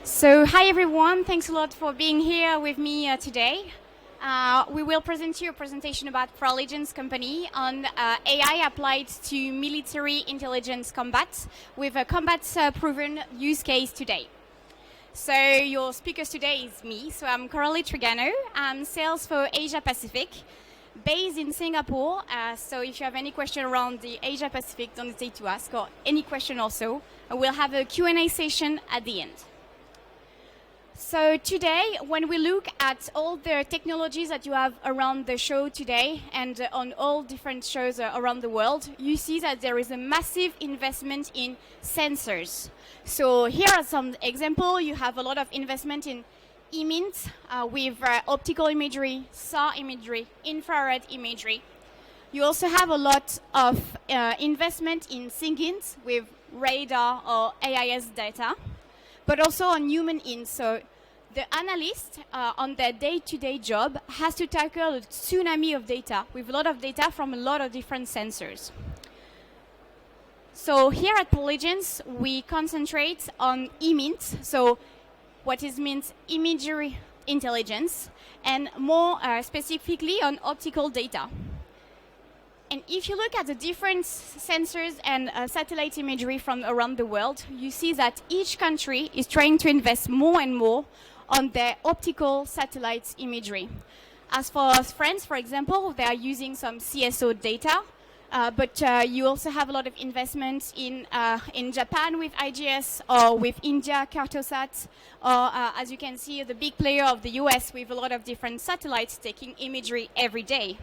So, hi everyone, thanks a lot for being here with me today. We will present you a presentation about Preligens company on AI applied to military intelligence combat with a combat proven use case today. So your speakers today is me. So I'm Coralie Trigano. I'm sales for Asia Pacific, based in Singapore. So if you have any question around the Asia Pacific, don't hesitate to ask, or any question also. We'll have a Q&A session at the end. So today, when we look at all the technologies that you have around the show today and on all different shows around the world, you see that there is a massive investment in sensors. So here are some examples. You have a lot of investment in EMINT with optical imagery, SAR imagery, infrared imagery. You also have a lot of investment in SIGINT with radar or AIS data, but also on human-in. So the analyst on their day-to-day job has to tackle a tsunami of data with a lot of data from a lot of different sensors. So here at Preligens, we concentrate on EMINT, so what is means imagery intelligence, and more specifically on optical data. And if you look at the different sensors and satellite imagery from around the world, you see that each country is trying to invest more and more on their optical satellite imagery. As for France, for example, they are using some CSO data, but you also have a lot of investment in Japan with IGS, or with India, Cartosat, or as you can see, the big player of the US with a lot of different satellites taking imagery every day.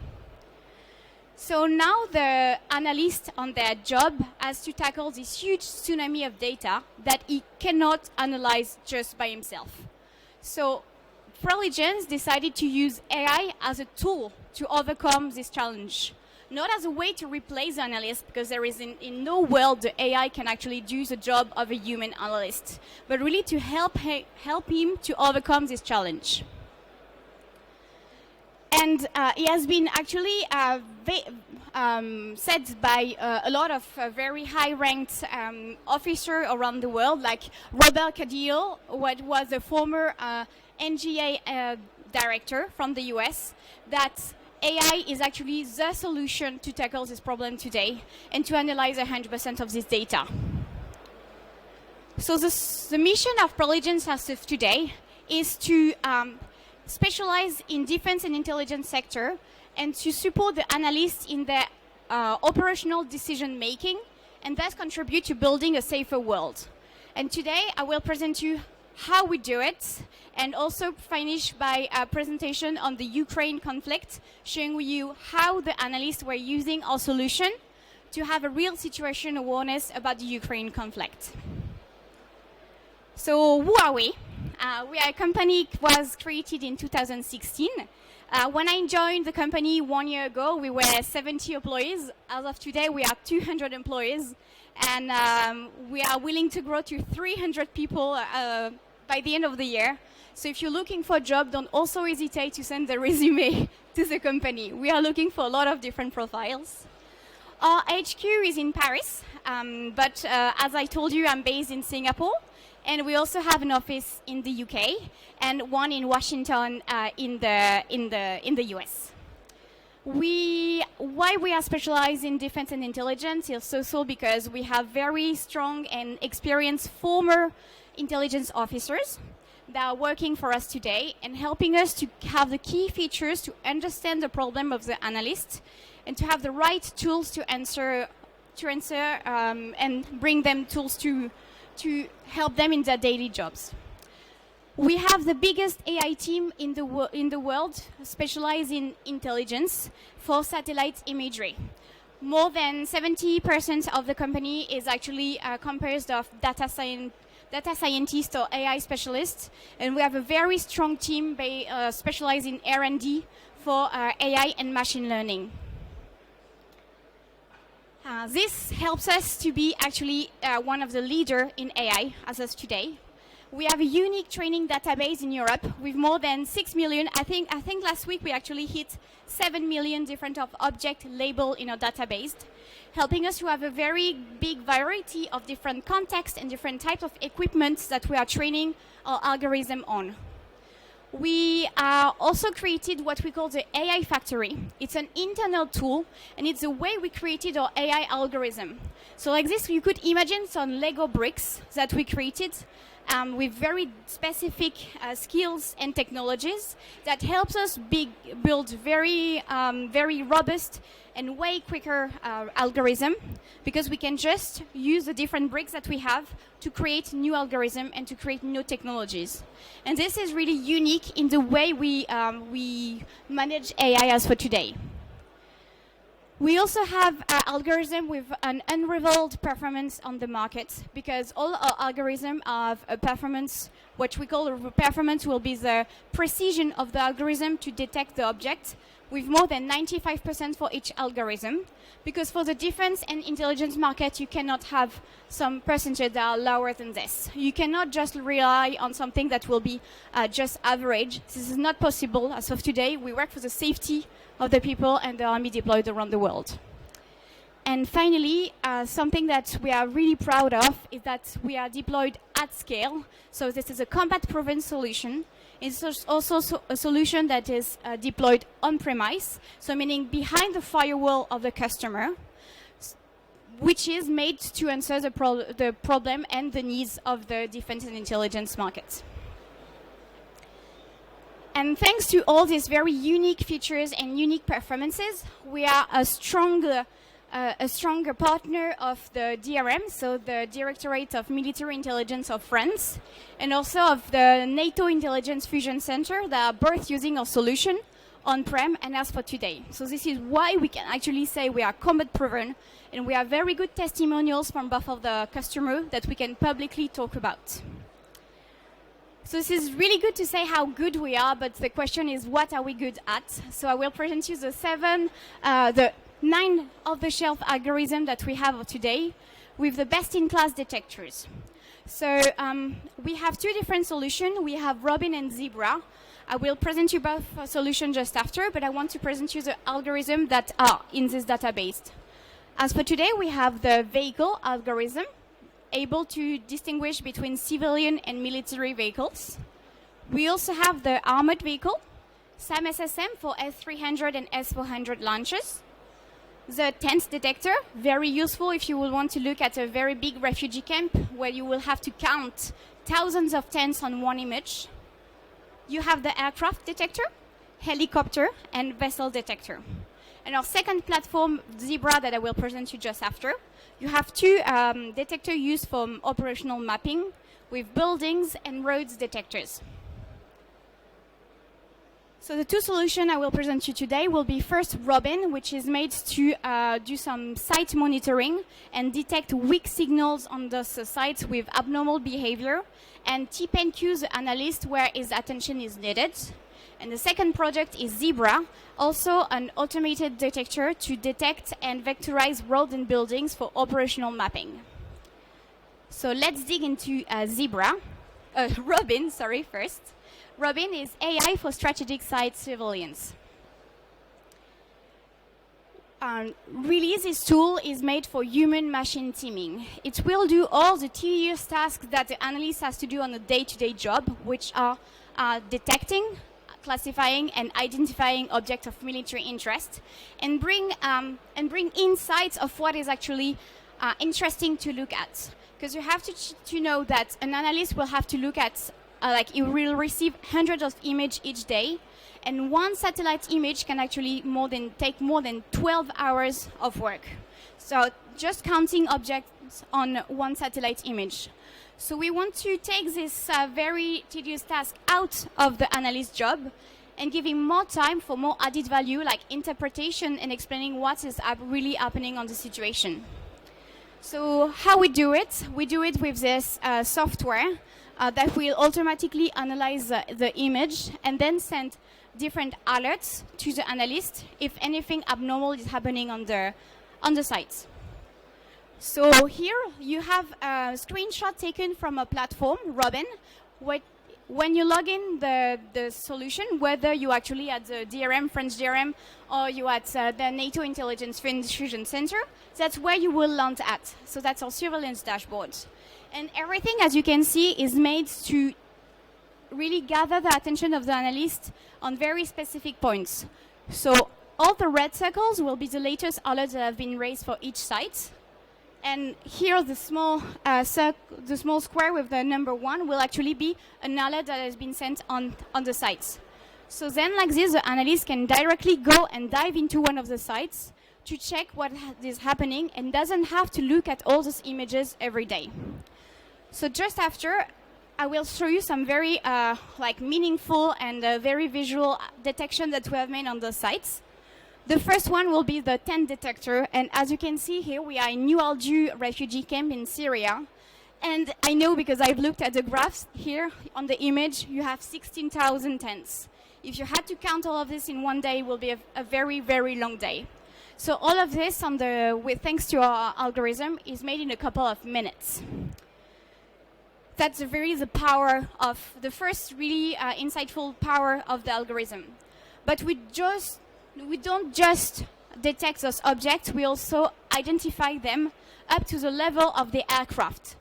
So now the analyst on their job has to tackle this huge tsunami of data that he cannot analyze just by himself. So Preligens decided to use AI as a tool to overcome this challenge. Not as a way to replace the analyst, because there is in no world the AI can actually do the job of a human analyst, but really to help him to overcome this challenge. And it has been actually said by a lot of very high-ranked officers around the world, like Robert Cadillo, what was a former NGA director from the US, that AI is actually the solution to tackle this problem today and to analyze 100% of this data. So the mission of Preligens as of today is to specialize in defense and intelligence sector and to support the analysts in their operational decision making and thus contribute to building a safer world. And today I will present you how we do it and also finish by a presentation on the Ukraine conflict, showing you how the analysts were using our solution to have a real situation awareness about the Ukraine conflict. So who are we? We are a company that was created in 2016. When I joined the company 1 year ago, we were 70 employees. As of today, we are 200 employees. And we are willing to grow to 300 people by the end of the year. So if you're looking for a job, don't also hesitate to send the resume to the company. We are looking for a lot of different profiles. Our HQ is in Paris, but as I told you, I'm based in Singapore. And we also have an office in the UK and one in Washington in the US. Why we are specialized in defense and intelligence is also because we have very strong and experienced former intelligence officers that are working for us today and helping us to have the key features to understand the problem of the analyst and to have the right tools to answer and bring them tools to help them in their daily jobs. We have the biggest AI team in the world specialized in intelligence for satellite imagery. More than 70% of the company is actually composed of data scientists or AI specialists, and we have a very strong team specialized in R&D for AI and machine learning. This helps us to be actually one of the leaders in AI as of today. We have a unique training database in Europe with more than 6 million. I think last week we actually hit 7 million different of object labeled in our database, helping us to have a very big variety of different contexts and different types of equipment that we are training our algorithm on. We also created what we call the AI Factory. It's an internal tool, and it's the way we created our AI algorithm. So like this, you could imagine some Lego bricks that we created with very specific skills and technologies that helps us build very robust and way quicker algorithm, because we can just use the different bricks that we have to create new algorithm and to create new technologies. And this is really unique in the way we manage AI as for today. We also have an algorithm with an unrivaled performance on the market, because all our algorithms have a performance, what we call a performance will be the precision of the algorithm to detect the object, with more than 95% for each algorithm. Because for the defense and intelligence market, you cannot have some percentage that are lower than this. You cannot just rely on something that will be just average. This is not possible. As of today, we work for the safety of the people and the army deployed around the world. And finally, something that we are really proud of is that we are deployed at scale. So this is a combat-proven solution. It's also a solution that is deployed on-premise, so meaning behind the firewall of the customer, which is made to answer the problem and the needs of the defense and intelligence market. And thanks to all these very unique features and unique performances, we are a stronger partner of the DRM, so the Directorate of Military Intelligence of France, and also of the NATO Intelligence Fusion Center that are both using our solution on-prem and as for today. So this is why we can actually say we are combat-proven, and we have very good testimonials from both of the customers that we can publicly talk about. So this is really good to say how good we are, but the question is, what are we good at? So I will present you the 9 off-the-shelf algorithms that we have today with the best-in-class detectors. So we have 2 different solutions. We have Robin and Zebra. I will present you both solutions just after, but I want to present you the algorithms that are in this database. As for today, we have the vehicle algorithm, able to distinguish between civilian and military vehicles. We also have the armored vehicle, SAM-SSM for S300 and S400 launches. The tent detector, very useful if you will want to look at a very big refugee camp where you will have to count thousands of tents on one image. You have the aircraft detector, helicopter, and vessel detector. And our second platform, Zebra, that I will present you just after, you have 2 detectors used for operational mapping with buildings and roads detectors. So the 2 solutions I will present you today will be first Robin, which is made to do some site monitoring and detect weak signals on those sites with abnormal behavior, and tip and cue the analyst where his attention is needed. And the second project is Zebra, also an automated detector to detect and vectorize roads and buildings for operational mapping. So let's dig into Robin, first. Robin is AI for strategic site surveillance. Really, this tool is made for human-machine teaming. It will do all the tedious tasks that the analyst has to do on a day-to-day job, which are detecting, classifying, and identifying objects of military interest, and bring insights of what is actually interesting to look at. Because you have to know that an analyst will have to look at he will receive hundreds of images each day, and one satellite image can actually take more than 12 hours of work. So just counting objects on one satellite image. So we want to take this very tedious task out of the analyst's job and give him more time for more added value, like interpretation and explaining what is really happening on the situation. So how we do it? We do it with this software that will automatically analyze the image and then send different alerts to the analyst if anything abnormal is happening on the site. So here you have a screenshot taken from a platform, Robin. When you log in the solution, whether you actually at the DRM, French DRM, or you at the NATO Intelligence Fusion Center, that's where you will land at. So that's our surveillance dashboard. And everything, as you can see, is made to really gather the attention of the analyst on very specific points. So all the red circles will be the latest alerts that have been raised for each site. And here, the small square with the number 1 will actually be an alert that has been sent on the sites. So then, like this, the analyst can directly go and dive into one of the sites to check what is happening and doesn't have to look at all those images every day. So just after, I will show you some very meaningful and very visual detection that we have made on the sites. The first one will be the tent detector, and as you can see here, we are in New Algiers refugee camp in Syria. And I know because I've looked at the graphs here on the image, you have 16,000 tents. If you had to count all of this in one day, it will be a very, very long day. So all of this, thanks to our algorithm, is made in a couple of minutes. That's the power of the first really insightful power of the algorithm. But we don't just detect those objects, we also identify them up to the level of the aircraft.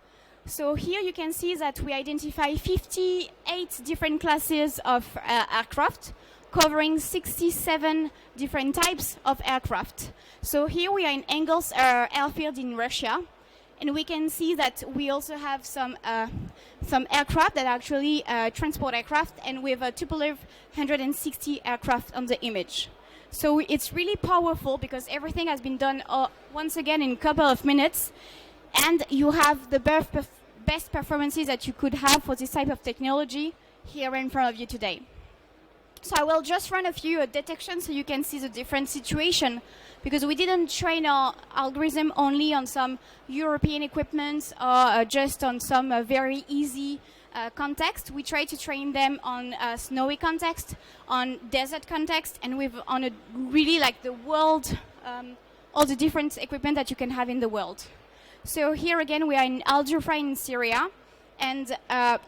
So here you can see that we identify 58 different classes of aircraft, covering 67 different types of aircraft. So here we are in Engels airfield in Russia, and we can see that we also have some aircraft that actually transport aircraft, and we have a Tupolev 160 aircraft on the image. So it's really powerful because everything has been done once again in a couple of minutes, and you have the best performances that you could have for this type of technology here in front of you today. So I will just run a few detections so you can see the different situation, because we didn't train our algorithm only on some European equipment or just on some very easy context. We try to train them on snowy context, on desert context, and on a really the world, all the different equipment that you can have in the world. So here again, we are in Al Jufra in Syria, and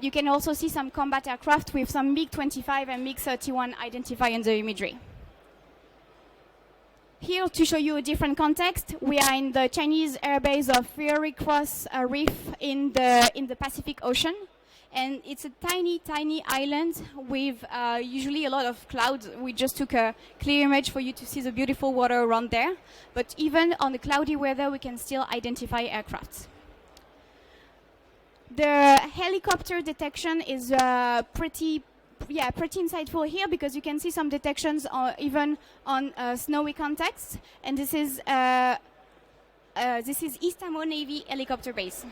you can also see some combat aircraft with some MiG-25 and MiG-31 identified in the imagery. Here, to show you a different context, we are in the Chinese airbase of Fiery Cross Reef in the Pacific Ocean. And it's a tiny, tiny island with usually a lot of clouds. We just took a clear image for you to see the beautiful water around there. But even on the cloudy weather, we can still identify aircraft. The helicopter detection is pretty insightful here, because you can see some detections even on snowy contexts. And this is East Timor Navy helicopter base.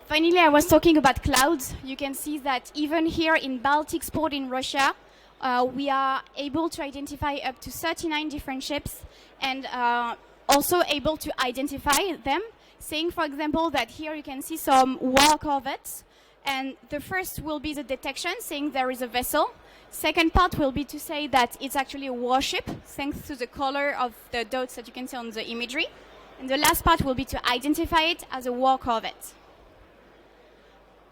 Finally, I was talking about clouds. You can see that even here in Baltic port in Russia, we are able to identify up to 39 different ships, and also able to identify them, saying, for example, that here you can see some war corvettes. And the first will be the detection, saying there is a vessel. Second part will be to say that it's actually a warship, thanks to the color of the dots that you can see on the imagery. And the last part will be to identify it as a war corvette.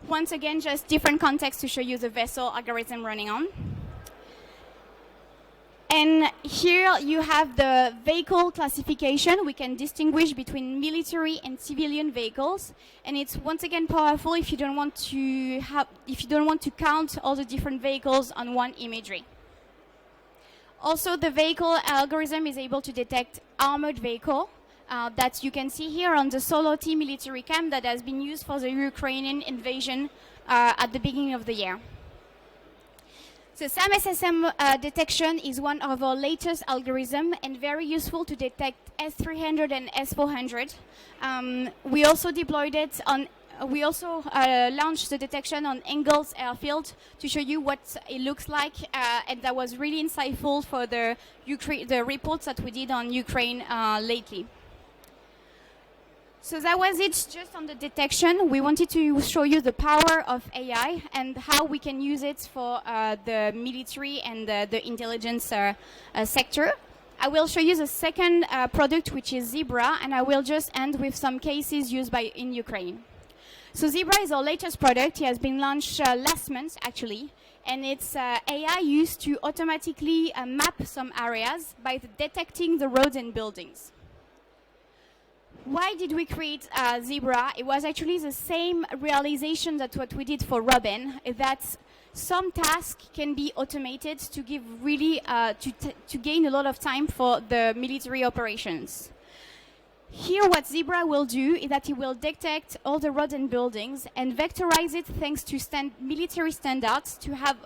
Once again, just different context to show you the vessel algorithm running on. And here you have the vehicle classification. We can distinguish between military and civilian vehicles, and it's once again powerful if you don't want to count all the different vehicles on one imagery. Also, the vehicle algorithm is able to detect armored vehicle that you can see here on the Soloti military camp that has been used for the Ukrainian invasion at the beginning of the year. So SAM-SSM detection is one of our latest algorithms and very useful to detect S300 and S400. We also deployed it on. We also launched the detection on Engels airfield to show you what it looks like, and that was really insightful for the reports that we did on Ukraine lately. So that was it just on the detection. We wanted to show you the power of AI and how we can use it for the military and the intelligence sector. I will show you the second product, which is Zebra, and I will just end with some cases used in Ukraine. So Zebra is our latest product. It has been launched last month, actually, and it's AI used to automatically map some areas by detecting the roads and buildings. Why did we create Zebra? It was actually the same realization that what we did for Robin, that some tasks can be automated to give really to gain a lot of time for the military operations. Here what Zebra will do is that it will detect all the roads and buildings and vectorize it thanks to military standards to have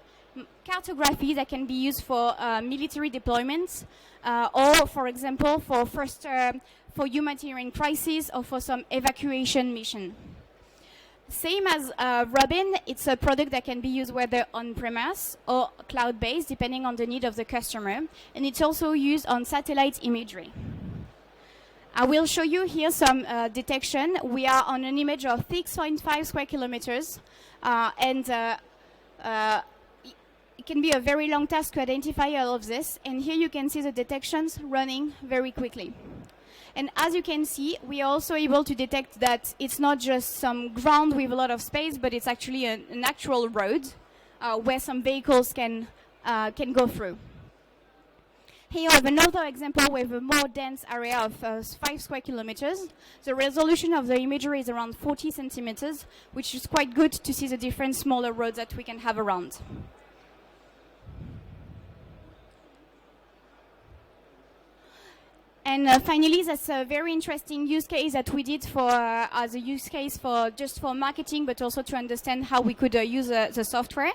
cartography that can be used for military deployments or, for example, for humanitarian crisis or for some evacuation mission. Same as Robin, it's a product that can be used whether on-premise or cloud-based, depending on the need of the customer. And it's also used on satellite imagery. I will show you here some detection. We are on an image of 6.5 square kilometers. And it can be a very long task to identify all of this. And here you can see the detections running very quickly. And as you can see, we are also able to detect that it's not just some ground with a lot of space, but it's actually an actual road where some vehicles can go through. Here you have another example with a more dense area of 5 square kilometers. The resolution of the imagery is around 40 centimeters, which is quite good to see the different smaller roads that we can have around. And finally, that's a very interesting use case that we did for as a use case for just for marketing, but also to understand how we could use the software.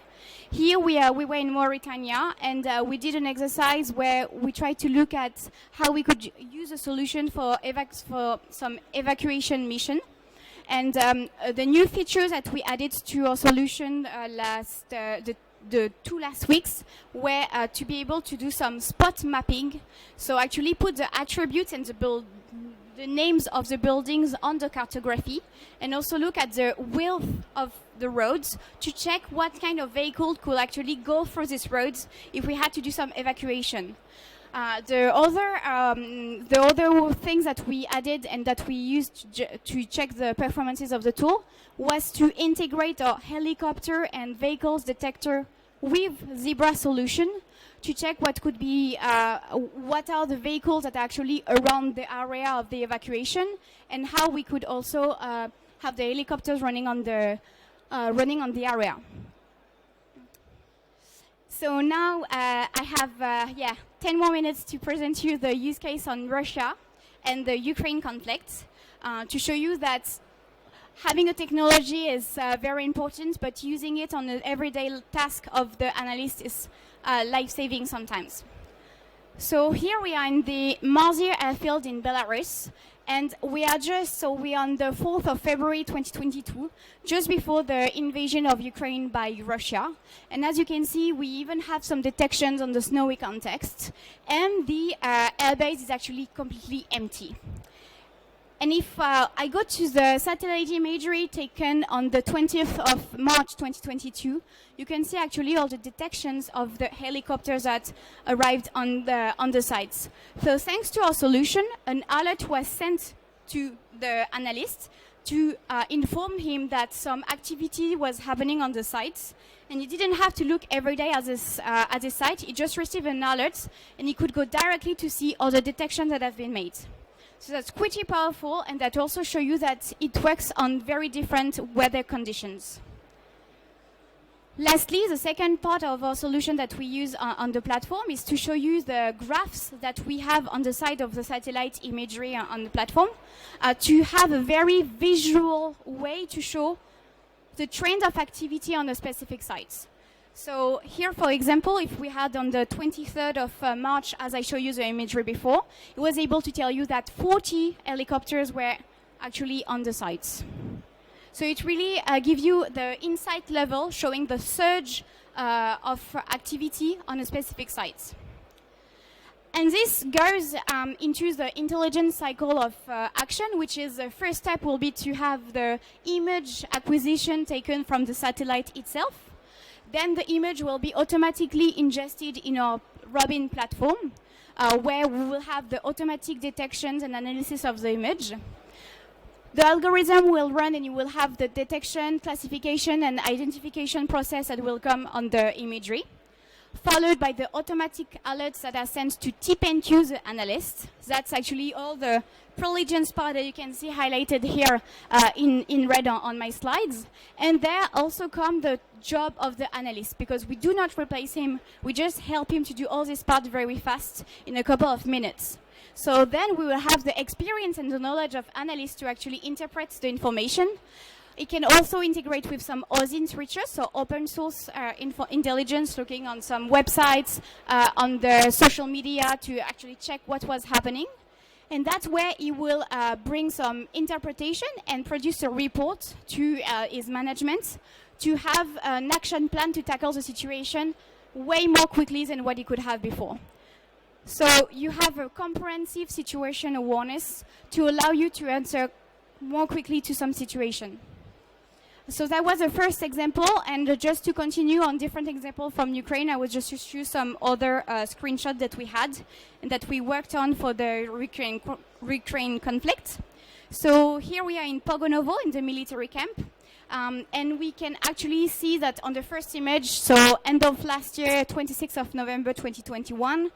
Here we were in Mauritania, and we did an exercise where we tried to look at how we could use a solution for some evacuation mission. And the new features that we added to our solution the 2 last weeks were to be able to do some spot mapping. So actually put the attributes and the names of the buildings on the cartography, and also look at the width of the roads to check what kind of vehicle could actually go through these roads if we had to do some evacuation. The other things that we added and that we used to check the performances of the tool was to integrate our helicopter and vehicles detector with Zebra solution to check what could be, what are the vehicles that are actually around the area of the evacuation, and how we could also have the helicopters running on the area. So now I have 10 more minutes to present you the use case on Russia and the Ukraine conflict to show you that having a technology is very important, but using it on an everyday task of the analyst is life-saving sometimes. So here we are in the Mazyr airfield in Belarus, and we are on the 4th of February 2022, just before the invasion of Ukraine by Russia. And as you can see, we even have some detections on the snowy context, and the airbase is actually completely empty. And if I go to the satellite imagery taken on the 20th of March 2022, you can see actually all the detections of the helicopters that arrived on the sites. So thanks to our solution, an alert was sent to the analyst to inform him that some activity was happening on the sites. And he didn't have to look every day at this site. He just received an alert, and he could go directly to see all the detections that have been made. So that's pretty powerful, and that also shows you that it works on very different weather conditions. Lastly, the second part of our solution that we use on the platform is to show you the graphs that we have on the side of the satellite imagery on the platform to have a very visual way to show the trend of activity on a specific sites. So here, for example, if we had on the 23rd of March, as I showed you the imagery before, it was able to tell you that 40 helicopters were actually on the sites. So it really gives you the insight level showing the surge of activity on a specific site. And this goes into the intelligence cycle of action, which is the first step will be to have the image acquisition taken from the satellite itself. Then the image will be automatically ingested in our Robin platform, where we will have the automatic detections and analysis of the image. The algorithm will run and you will have the detection, classification, and identification process that will come on the imagery, followed by the automatic alerts that are sent to tip and cue the analyst. That's actually all the Preligens part that you can see highlighted here in red on my slides. And there also come the job of the analyst, because we do not replace him, we just help him to do all this part very fast in a couple of minutes. So then we will have the experience and the knowledge of analysts to actually interpret the information. It can also integrate with some OSINT research, so open source intelligence, looking on some websites, on the social media to actually check what was happening. And that's where he will bring some interpretation and produce a report to his management to have an action plan to tackle the situation way more quickly than what he could have before. So you have a comprehensive situation awareness to allow you to answer more quickly to some situation. So that was the first example, and just to continue on different examples from Ukraine, I will just show some other screenshots that we had and that we worked on for the Ukraine conflict. So here we are in Pogonovo in the military camp, and we can actually see that on the first image, so end of last year, 26th of November 2021,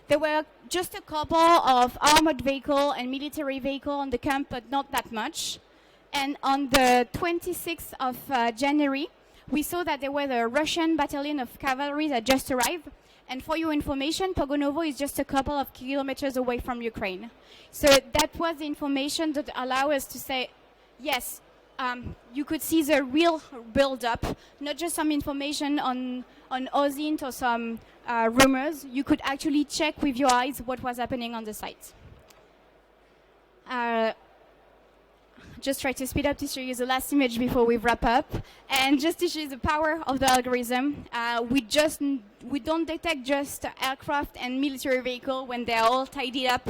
there were just a couple of armored vehicle and military vehicle on the camp, but not that much. And on the 26th of January, we saw that there was a Russian battalion of cavalry that just arrived. And for your information, Pogonovo is just a couple of kilometers away from Ukraine. So that was the information that allowed us to say, yes, you could see the real build-up, not just some information on OSINT or some rumors. You could actually check with your eyes what was happening on the site. Just try to speed up to show you the last image before we wrap up. And just to show you the power of the algorithm, we don't detect just aircraft and military vehicle when they're all tidied up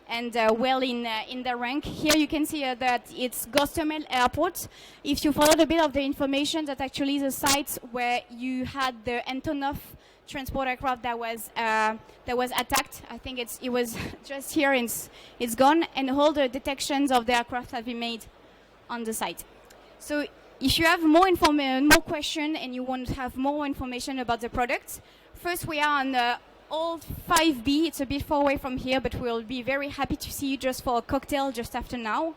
and well in their rank. Here you can see that it's Gostomel Airport. If you followed a bit of the information, that actually the sites where you had the Antonov transport aircraft that was attacked. I think it was just here and it's gone, and all the detections of the aircraft have been made on the site. So if you have more question and you want to have more information about the product, first we are on the old 5B. It's a bit far away from here, but we'll be very happy to see you just for a cocktail just after now.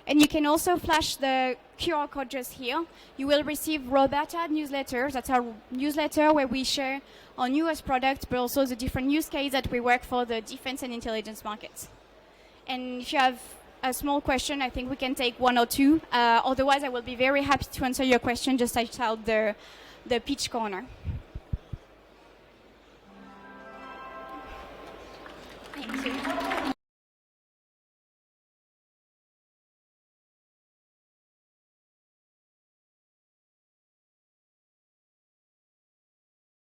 And you can also flash the QR code just here. You will receive Roberta newsletters. That's our newsletter where we share our newest products, but also the different use cases that we work for the defense and intelligence markets. And if you have a small question, I think we can take one or two. Otherwise, I will be very happy to answer your question just outside the pitch corner. Thank you.